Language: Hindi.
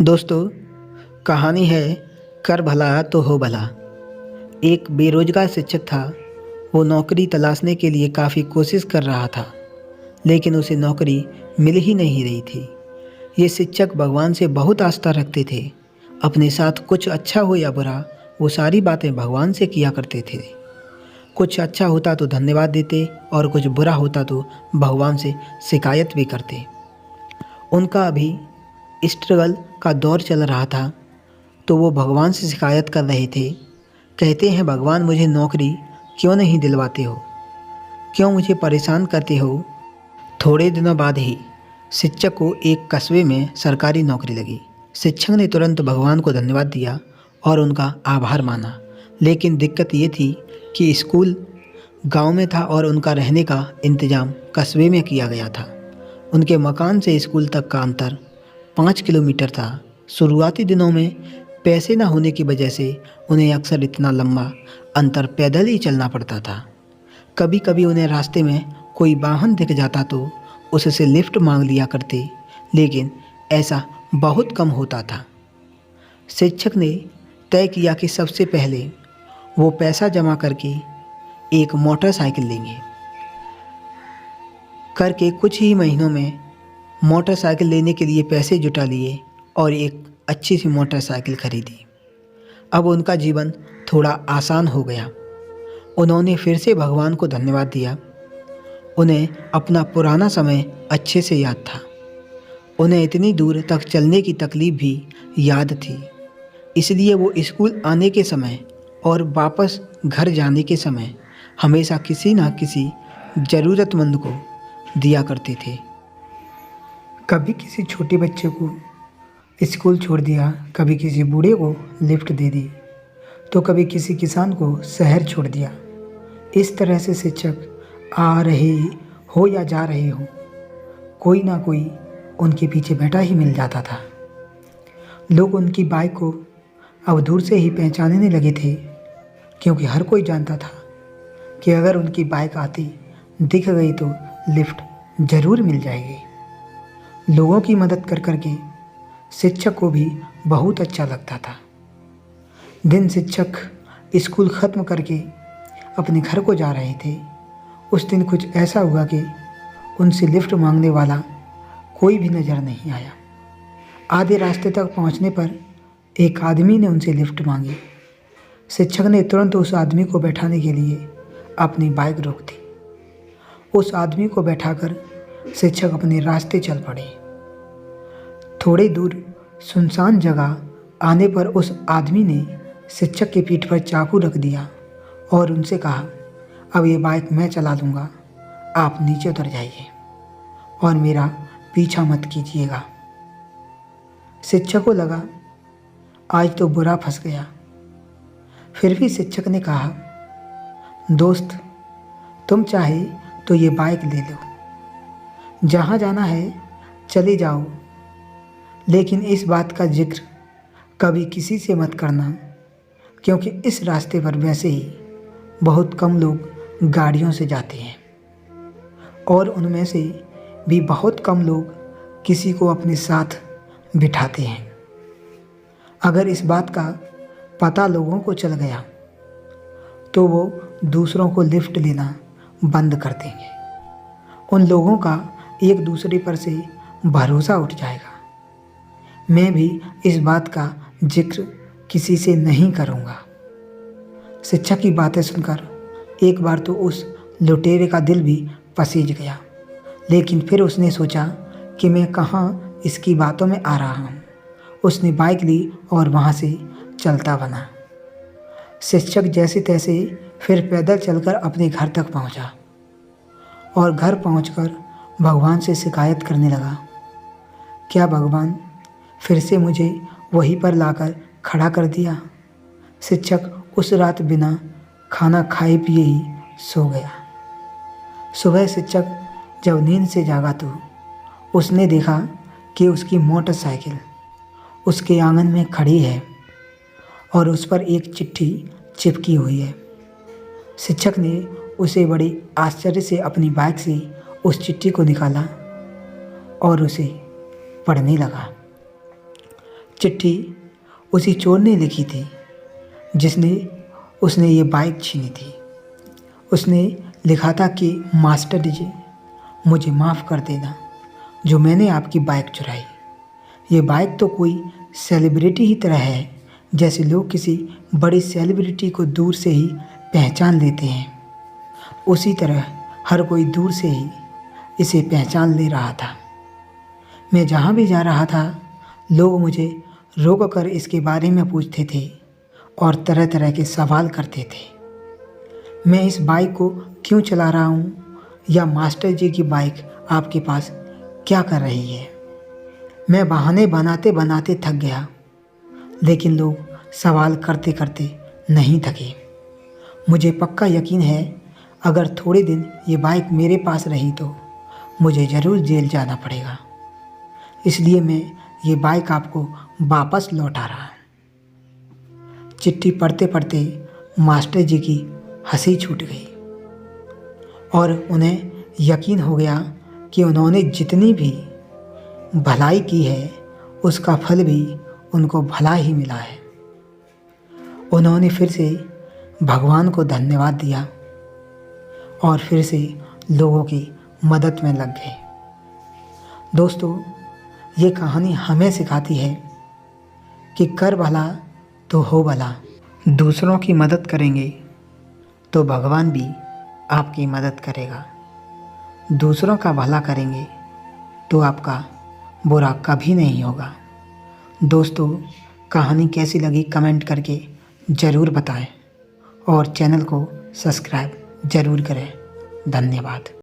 दोस्तों, कहानी है कर भला तो हो भला। एक बेरोजगार शिक्षक था। वो नौकरी तलाशने के लिए काफ़ी कोशिश कर रहा था, लेकिन उसे नौकरी मिल ही नहीं रही थी। ये शिक्षक भगवान से बहुत आस्था रखते थे। अपने साथ कुछ अच्छा हो या बुरा, वो सारी बातें भगवान से किया करते थे। कुछ अच्छा होता तो धन्यवाद देते और कुछ बुरा होता तो भगवान से शिकायत भी करते। उनका अभी स्ट्रगल का दौर चल रहा था, तो वो भगवान से शिकायत कर रहे थे। कहते हैं, भगवान मुझे नौकरी क्यों नहीं दिलवाते हो, क्यों मुझे परेशान करते हो। थोड़े दिनों बाद ही शिक्षक को एक कस्बे में सरकारी नौकरी लगी। शिक्षक ने तुरंत भगवान को धन्यवाद दिया और उनका आभार माना। लेकिन दिक्कत ये थी कि स्कूल गांव में था और उनका रहने का इंतज़ाम कस्बे में किया गया था। उनके मकान से स्कूल तक का अंतर 5 किलोमीटर था। शुरुआती दिनों में पैसे न होने की वजह से उन्हें अक्सर इतना लंबा अंतर पैदल ही चलना पड़ता था। कभी कभी उन्हें रास्ते में कोई वाहन दिख जाता तो उससे लिफ्ट मांग लिया करते, लेकिन ऐसा बहुत कम होता था। शिक्षक ने तय किया कि सबसे पहले वो पैसा जमा करके एक मोटरसाइकिल लेंगे। करके कुछ ही महीनों में मोटरसाइकिल लेने के लिए पैसे जुटा लिए और एक अच्छी सी मोटरसाइकिल खरीदी। अब उनका जीवन थोड़ा आसान हो गया। उन्होंने फिर से भगवान को धन्यवाद दिया। उन्हें अपना पुराना समय अच्छे से याद था। उन्हें इतनी दूर तक चलने की तकलीफ भी याद थी। इसलिए वो स्कूल आने के समय और वापस घर जाने के समय हमेशा किसी न किसी ज़रूरतमंद को दिया करते थे। कभी किसी छोटे बच्चे को स्कूल छोड़ दिया, कभी किसी बूढ़े को लिफ्ट दे दी, तो कभी किसी किसान को शहर छोड़ दिया। इस तरह से शिक्षक आ रहे हो या जा रहे हो, कोई ना कोई उनके पीछे बैठा ही मिल जाता था। लोग उनकी बाइक को अब दूर से ही पहचानने लगे थे, क्योंकि हर कोई जानता था कि अगर उनकी बाइक आती दिख गई तो लिफ्ट ज़रूर मिल जाएगी। लोगों की मदद कर करके शिक्षक को भी बहुत अच्छा लगता था। दिन शिक्षक स्कूल ख़त्म करके अपने घर को जा रहे थे। उस दिन कुछ ऐसा हुआ कि उनसे लिफ्ट मांगने वाला कोई भी नज़र नहीं आया। आधे रास्ते तक पहुंचने पर एक आदमी ने उनसे लिफ्ट मांगी। शिक्षक ने तुरंत उस आदमी को बैठाने के लिए अपनी बाइक रोक दी। उस आदमी को बैठाकर शिक्षक अपने रास्ते चल पड़े। थोड़ी दूर सुनसान जगह आने पर उस आदमी ने शिक्षक की पीठ पर चाकू रख दिया और उनसे कहा, अब ये बाइक मैं चला लूँगा, आप नीचे उतर जाइए और मेरा पीछा मत कीजिएगा। शिक्षक को लगा आज तो बुरा फंस गया। फिर भी शिक्षक ने कहा, दोस्त, तुम चाहे तो ये बाइक ले लो, जहाँ जाना है चले जाओ, लेकिन इस बात का जिक्र कभी किसी से मत करना, क्योंकि इस रास्ते पर वैसे ही बहुत कम लोग गाड़ियों से जाते हैं और उनमें से भी बहुत कम लोग किसी को अपने साथ बिठाते हैं। अगर इस बात का पता लोगों को चल गया तो वो दूसरों को लिफ्ट लेना बंद कर देंगे। उन लोगों का एक दूसरे पर से भरोसा उठ जाएगा। मैं भी इस बात का जिक्र किसी से नहीं करूँगा। शिक्षक की बातें सुनकर एक बार तो उस लुटेरे का दिल भी पसीज गया, लेकिन फिर उसने सोचा कि मैं कहाँ इसकी बातों में आ रहा हूँ। उसने बाइक ली और वहाँ से चलता बना। शिक्षक जैसे तैसे फिर पैदल चलकर अपने घर तक पहुँचा और घर पहुँचकर भगवान से शिकायत करने लगा, क्या भगवान फिर से मुझे वहीं पर लाकर खड़ा कर दिया। शिक्षक उस रात बिना खाना खाए पिए ही सो गया। सुबह शिक्षक जब नींद से जागा तो उसने देखा कि उसकी मोटरसाइकिल उसके आंगन में खड़ी है और उस पर एक चिट्ठी चिपकी हुई है। शिक्षक ने उसे बड़े आश्चर्य से अपनी बाइक से उस चिट्ठी को निकाला और उसे पढ़ने लगा। चिट्ठी उसी चोर ने लिखी थी जिसने उसने ये बाइक छीनी थी। उसने लिखा था कि मास्टर जी, मुझे माफ़ कर देना जो मैंने आपकी बाइक चुराई। ये बाइक तो कोई सेलिब्रिटी ही तरह है, जैसे लोग किसी बड़ी सेलिब्रिटी को दूर से ही पहचान लेते हैं, उसी तरह हर कोई दूर से ही इसे पहचान ले रहा था। मैं जहाँ भी जा रहा था लोग मुझे रोक कर इसके बारे में पूछते थे और तरह तरह के सवाल करते थे। मैं इस बाइक को क्यों चला रहा हूँ या मास्टर जी की बाइक आपके पास क्या कर रही है। मैं बहाने बनाते बनाते थक गया, लेकिन लोग सवाल करते करते नहीं थके। मुझे पक्का यकीन है अगर थोड़े दिन ये बाइक मेरे पास रही तो मुझे ज़रूर जेल जाना पड़ेगा, इसलिए मैं ये बाइक आपको वापस लौटा रहा हूँ। चिट्ठी पढ़ते पढ़ते मास्टर जी की हंसी छूट गई और उन्हें यकीन हो गया कि उन्होंने जितनी भी भलाई की है उसका फल भी उनको भला ही मिला है। उन्होंने फिर से भगवान को धन्यवाद दिया और फिर से लोगों की मदद में लग गए। दोस्तों, ये कहानी हमें सिखाती है कि कर भला तो हो भला। दूसरों की मदद करेंगे तो भगवान भी आपकी मदद करेगा। दूसरों का भला करेंगे तो आपका बुरा कभी नहीं होगा। दोस्तों, कहानी कैसी लगी कमेंट करके ज़रूर बताएं और चैनल को सब्सक्राइब ज़रूर करें। धन्यवाद।